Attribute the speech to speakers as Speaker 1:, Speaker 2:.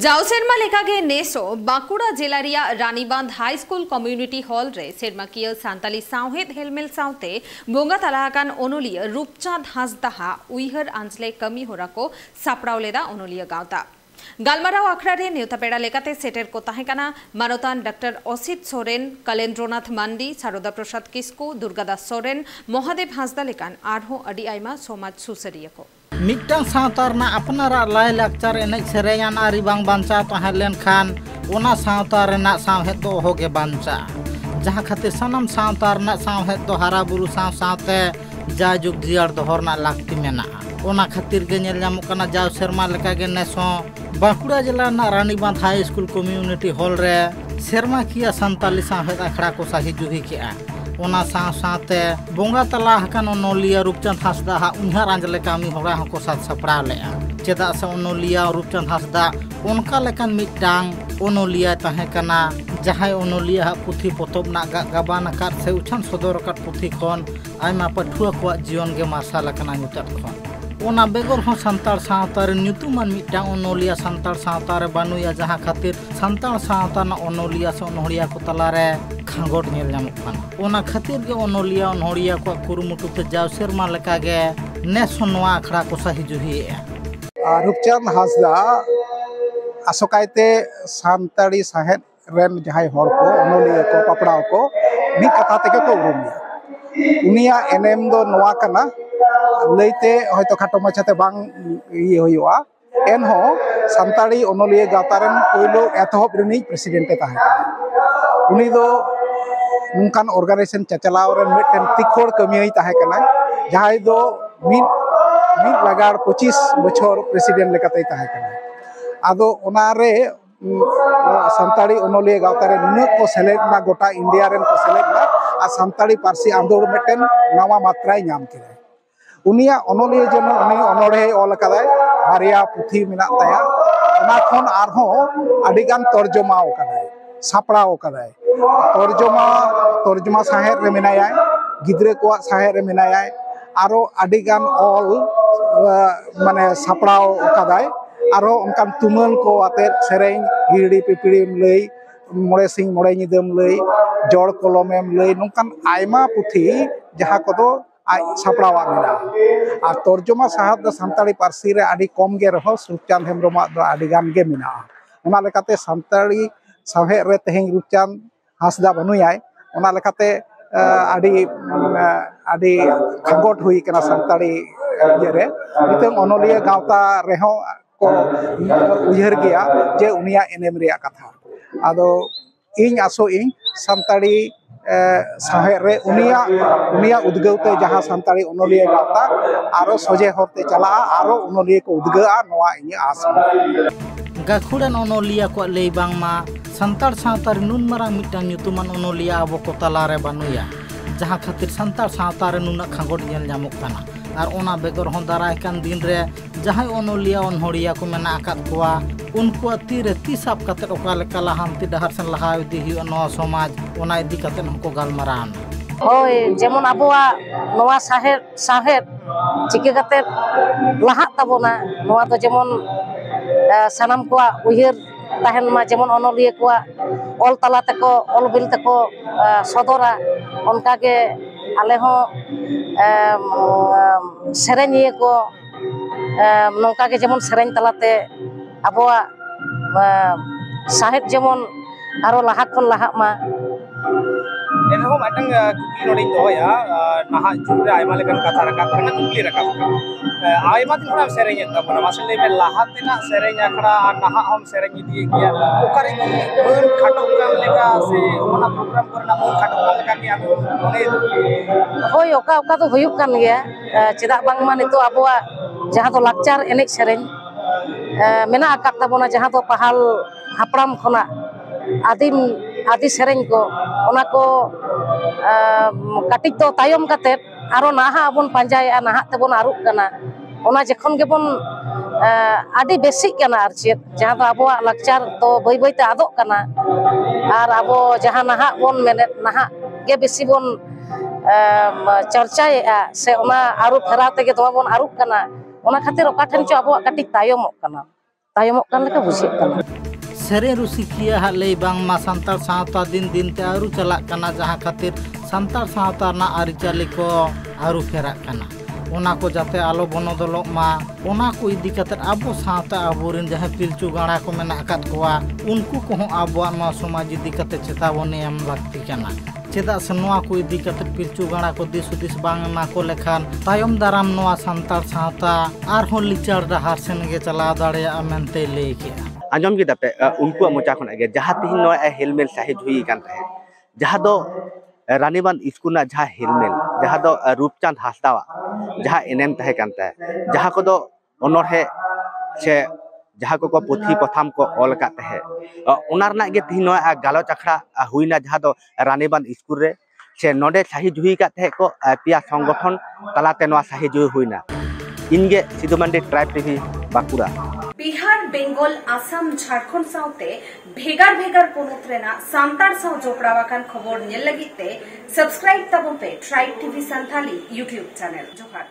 Speaker 1: जाओ सेरमा लेकागे नेसो बांकुड़ा जिला रिया Ranibandh high school community hall रे सेरमाकिया सांताली सावहेद हेलमेल सावते बोंगा तलाहाकान ओनोलिया रूपचांद हांसदा उइहर आंचले कमी होरा को सापड़ाव लेदा ओनोलिया गावता गालमाराव आखड़ा रे नेवतापेड़ा लेकाते सेटेर को ताहेकाना मानोतान डॉक्टर असित सोरेन कलेन्द्रनाथ मांडी सारदा प्रसाद किस्कू दुर्गादास सोरेन महादेव हांसदा लेकान आरहो अडी आयमा समाज सुसरिया को
Speaker 2: मिट्टांग सावतारना अपनारा लाय लाक्चर एनेज सेरेयान आरी बांग बांचा तहां लेनखान ओना सावता रेना सावहेद दो होगे बांचा जहां खातिर सनम सावतारना सावहेद दो हारा बुरु सावते जाजुग जियार दोहरना लाक्ति मेना ओना खातिर गे नेल ᱧᱟᱢᱚᱜ ᱠᱟᱱᱟ जाव सेरमा लेका गे नेसो बांकुड़ा जिला ना Ranibandh high school community hall रे सेरमा किया संताली सावहेद आखड़ा को साही जुही केआ ओना साथे बोंगा तला हकान ओनोलिया रूपचंद हांसदा उन्हार आंजले कामी होरा हको साथ सपड़ा लेआ चेदा से ओनोलिया रूपचंद हांसदा उनका लेकान मिटांग ओनोलिया ताहे कना जहाय ओनोलिया पुथी पोतब ना गाबान आकार से उछान सदर आकार पुथी खन आयमा पठुआ को जीवन गे मार्शल कना नुतत खन ओना बेगर हो संतार सावतार न्युतुमान मिटांग ओनोलिया संतार सावतार बानुया जहां खातिर संतार सावता ना ओनोलिया से ओनोलिया को तलारे खांगोट नेल ᱧᱟᱢᱚᱜ ᱠᱟᱱᱟ ओना खातिर गे ओनोलिया ओनोलिया को कुरुमुटुते जाव सेरमा लेका गे नेसो नोआ आखड़ा को साही जुहिए
Speaker 3: रूपचंद हांसदा आसोकायते सानताड़ी साहेद रेन जहाय हर को ओनोलिया को पपड़ा को मी कथा तेके को उरुमिया उनिया एनेम दो नोआ कना लैते हयतो खाटो माछाते बांग इये होयुआ एनहो सानताड़ी ओनोलिया गावतारेन पहिलो एतहब रिनी प्रेसिडेंटे ताहे उनी दो नूकान ऑर्गेनाइजेशन चचलाव रेन मिटन तिखोड़ कमियाई ताहे कना जहाय दो मिट लगाड़ 25 बछर प्रेसिडेंट लेकाते ताहे कना आदो ओनारे सानताड़ी ओनोलिया गावतारे नुना को सेलेक्ट ना गोटा इंडिया रेन को सेलेक्ट ना आ सानताड़ी पार्सी आंदोलन मिटन नवा मात्राय नाम केदा उनिया ओनोलिया जन उनी ओनोड़े ऑल कदाय बारिया पुथी मिना ताया ओना खन आरहो आडिगान तर्जमाव कदाय सापड़ाव कदाय तर्जमा साहेब रे मिनाया गिद्रे को साहेब रे मिनाया आरो आडिगान ऑल माने सापड़ाव कदाय आरो उनकान तुमन को आते सेरें हिड़ी पिपिड़ीम लई मोड़े सिंह मोड़े निदम लई जड़ कलमेम लई नोंकान आयमा पुथी जहां कोदो सापड़ावा मिना आ तर्जमा साहब द सानताड़ी पार्सी रे आडी कम गे रहो रूपचंद हेम्ब्रमा द आडिगान गे मिना ओना लेकाते सानताड़ी साहे रे तेहें रूपचंद हांसदा बनुयाय ओना लेकाते आडी खांगोट हुई कना सानताड़ी ये रे नितंग ओनोलिया गावता रेहो को उयहर गया जे उनिया एनेम रे कथा आदो इन आसो इन सानताड़ी साहे रे उनिया उद्गवते जहां सानताड़ी ओनोलिया गावता आरो सोजे होते चला आरो ओनोलिया को उद्गआ नवा इन आस
Speaker 2: गाखुड़ान ओनोलिया को लई बांगमा संतार सावतार नुन मारांग मिटांग ᱧᱩᱛᱩᱢᱟᱱ ओनोलिया आबो को तलारे बानुया जहां खातिर संतार सावतार नुना खांगोट नेल ᱧᱟᱢᱚᱜ ᱠᱟᱱᱟ आर ओना बेगर हों दाराय कान दिन रे जहां ओनोलिया ओनहोड़िया को मेना आकाद कोआ उनको तीरे ती साब कते ओका लेका लाहांती डहार सन लहा इदी हियो नवा समाज ओना इदी कते हमको गालमारान
Speaker 4: होय जेमन आबोआ नवा साहेब चिके कते लहा तबोना नवा तो जेमन सानाम को उयहर ताहन मा जेमन ओनोलिया को ऑल तला तको ऑल बिल तको सदरा उनका के आले हो सेरेनिए को नौका के जेमन सेरेन तलाते आबोआ साहेब जेमन आरो लाहा खन लाहा मा
Speaker 5: एनहो माटंग कुकली नोडिंग दोया नाहा जुरे आयमा लेकन कथा रकाब कना कुकली रकाब आयमा दिन खरा सेरेन तबना मासले में लाहा तेना सेरेन आखड़ा और नाहा हम सेरेन दिए गया ओकरे बन खाटो कान लेका से ओना प्रोग्राम करना बन खाटो कान लेका कि आमी ओने
Speaker 4: होय ओका ओका तो हुयुक कान गया चेदा बांग मा नितो आबोआ जहां तो लाक्चर एनेज सेरेन मेना आकात तबना जहां तो पहाल हापड़ाम खना आदि सेरेन को ओना को काटिक तो तायम काते आरो नाहा बन पांजाया नाहा तेबन आरुक कना ओना जखन गेबन आदि बेसिक कना आर चेत जहां तो आबो लाक्चर तो बई बई ते आदोक कना आर आबो जहां नाहा बन मेने नाहा गे बेसी बन चर्चाया से ओना आरु फेरा तेगे तो बन आरुक कना ओना खातिर ओका ठन चो आबो काटिक तायमक कना ᱛᱟᱭᱚᱢᱚᱜ ᱠᱟᱱ ᱞᱮᱠᱟ ᱵᱩᱡᱷᱟᱹᱜ ᱠᱟᱱᱟ।
Speaker 2: ᱥᱮᱨᱮᱧ ᱨᱩᱥᱤᱠᱤᱭᱟᱹ ᱦᱟᱜ ᱞᱟᱹᱭ ᱵᱟᱝᱢᱟ ᱥᱟᱱᱛᱟᱲ ᱥᱟᱶᱛᱟ दिन दिन ते आरु चलाक कना जहाँ खातिर सानतार साᱶता रना आरिचाली को आरु फेराक कना ओना को जाते आलो बनोदलोग मा ओना को इदी कते आबो साᱶता आबोरिन जहाँ पिलचु गाड़ा को मेना आकात कोआ उनको को आबोआ मा समाज इदी कते चेतावनी एम लागती कना चेदा से नोआ को इदी कते पिलचु गाड़ा को दिस उदिस बांग मा को लेखान तायम दाराम नोआ सानतार साᱶता आर हों लिचार डहार सेन गे चला दाड़ेया मेनते लई केआ
Speaker 6: आंजम के दापे उनको मोचा खन आगे जहाँ तीन नो हेलमेल साहिज हुई कान रहे जहाँ दो रानीबांध स्कूल ना जहाँ हेलमेल जहाँ दो रूपचांद हासदा जहाँ एनएम तहे कानते जहाँ को दो ऑनर है से जहाँ को पुथी पथाम को ऑल काते है उनार ना गे तीन नो गालोच अखड़ा हुईना जहाँ दो रानीबांध स्कूल रे से नोडे साहिज हुई काते को पिया संगठन तलाते नो साहिज हुईना इनगे सिद्धुमांडी tribe TV Bankura
Speaker 1: Bihar Bengal Assam Jharkhand साउते भेगार भेगार पोनत रेना सानतार साव जोपड़ावाकान खबर नेल लगिते सब्सक्राइब तबन पे tribe TV Santhali YouTube channel जोहार।